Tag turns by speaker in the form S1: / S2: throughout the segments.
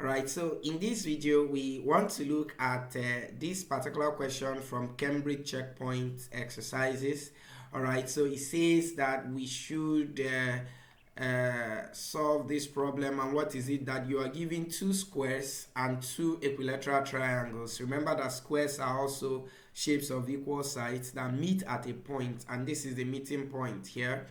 S1: Alright, so in this video we want to look at this particular question from Cambridge Checkpoint Exercises. Alright, so it says that we should solve this problem, and what is it? That you are given two squares and two equilateral triangles. Remember that squares are also shapes of equal sides that meet at a point, and this is the meeting point here.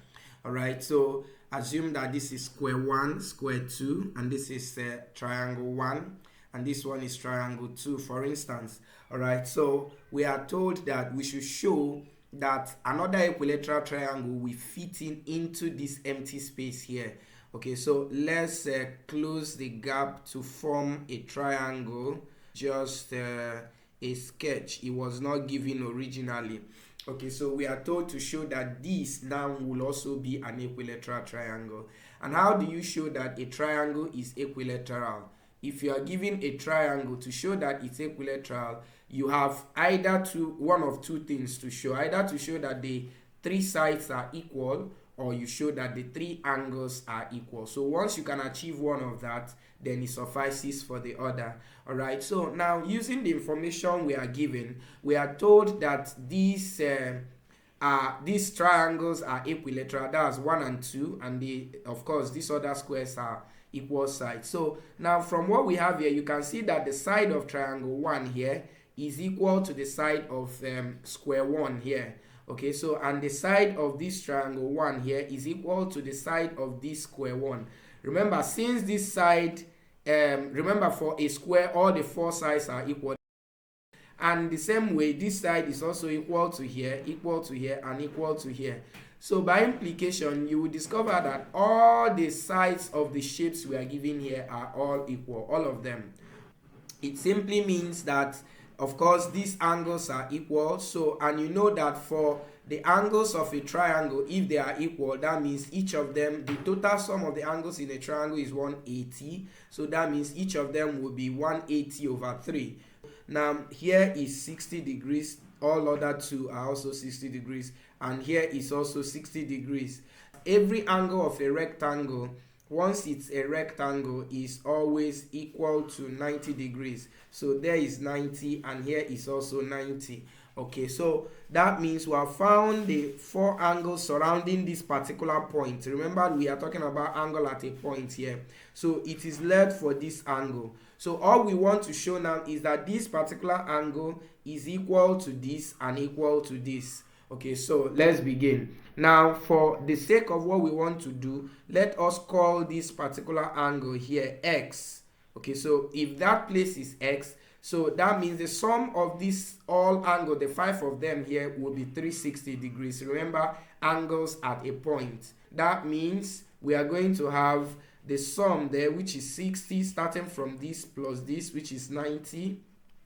S1: Alright, so assume that this is square 1, square 2, and this is triangle 1, and this one is triangle 2, for instance. Alright, so we are told that we should show that another equilateral triangle will fit into this empty space here. Okay, so let's close the gap to form a triangle. Just a sketch. It was not given originally. Okay, so we are told to show that this now will also be an equilateral triangle. And how do you show that a triangle is equilateral? If you are given a triangle, to show that it's equilateral, you have either one of two things to show. Either to show that the three sides are equal, or you show that the three angles are equal. So once you can achieve one of that, then it suffices for the other. Alright, so now using the information we are given, we are told that these triangles are equilateral. That's 1 and 2, and of course these other squares are equal sides. So now from what we have here, you can see that the side of triangle 1 here is equal to the side of square 1 here. Okay, so and the side of this triangle 1 here is equal to the side of this square 1. Remember, since this side, remember, for a square, all the four sides are equal. And the same way, this side is also equal to here, and equal to here. So by implication, you will discover that all the sides of the shapes we are given here are all equal, all of them. It simply means that, of course, these angles are equal. So, and you know that for the angles of a triangle, if they are equal, that means each of them, the total sum of the angles in a triangle is 180. So that means each of them will be 180 over 3. Now, here is 60 degrees. All other two are also 60 degrees. And here is also 60 degrees. Every angle of a rectangle, once it's a rectangle, is always equal to 90 degrees. So there is 90, and here is also 90. Okay, so that means we have found the four angles surrounding this particular point. Remember, we are talking about angle at a point here. So it is left for this angle. So all we want to show now is that this particular angle is equal to this and equal to this. Okay, so let's begin. Now, for the sake of what we want to do, let us call this particular angle here x. Okay, so if that place is x, so that means the sum of this all angle, the 5 of them here, will be 360 degrees. Remember, angles at a point. That means we are going to have the sum there, which is 60, starting from this plus this, which is 90,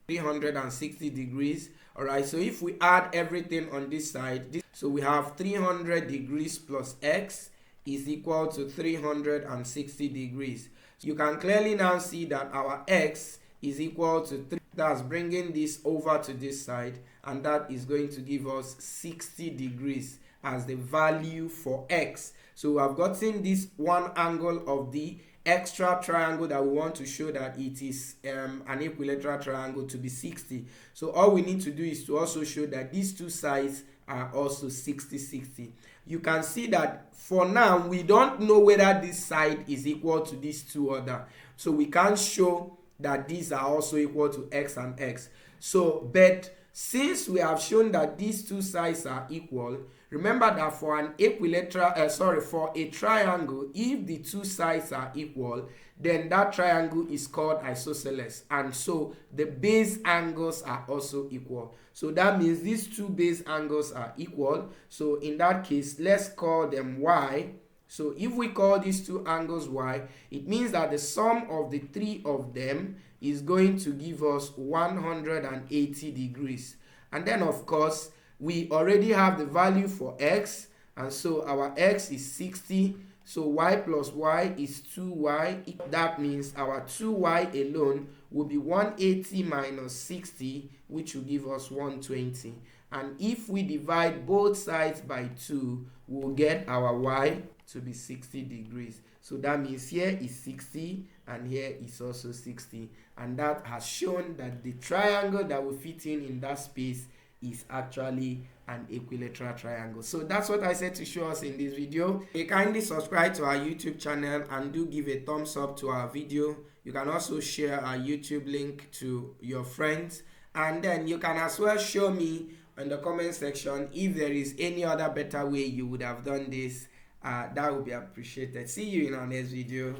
S1: 360 degrees. Alright, so if we add everything on this side, so we have 300 degrees plus x is equal to 360 degrees. So you can clearly now see that our x is equal to 3. That's bringing this over to this side, and that is going to give us 60 degrees as the value for x. So we have gotten this one angle of the extra triangle that we want to show that it is an equilateral triangle to be 60. So all we need to do is to also show that these two sides are also 60-60. You can see that for now we don't know whether this side is equal to these two other. So we can't show that these are also equal to x and x. So, but since we have shown that these two sides are equal, remember that for an equilateral, for a triangle, if the two sides are equal, then that triangle is called isosceles, and so the base angles are also equal. So that means these two base angles are equal. So in that case, let's call them y. So if we call these two angles y, it means that the sum of the three of them is going to give us 180 degrees. And then, of course, we already have the value for x, and so our x is 60. So y plus y is 2y. That means our 2y alone will be 180 minus 60, which will give us 120. And if we divide both sides by 2, we'll get our y to be 60 degrees. So that means here is 60 and here is also 60, and that has shown that the triangle that will fit in that space is actually an equilateral triangle. So that's what I said to show us in this video. You kindly subscribe to our YouTube channel and do give a thumbs up to our video. You can also share our YouTube link to your friends, and then you can as well show me in the comment section if there is any other better way you would have done this. That would be appreciated. See you in our next video.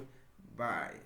S1: Bye.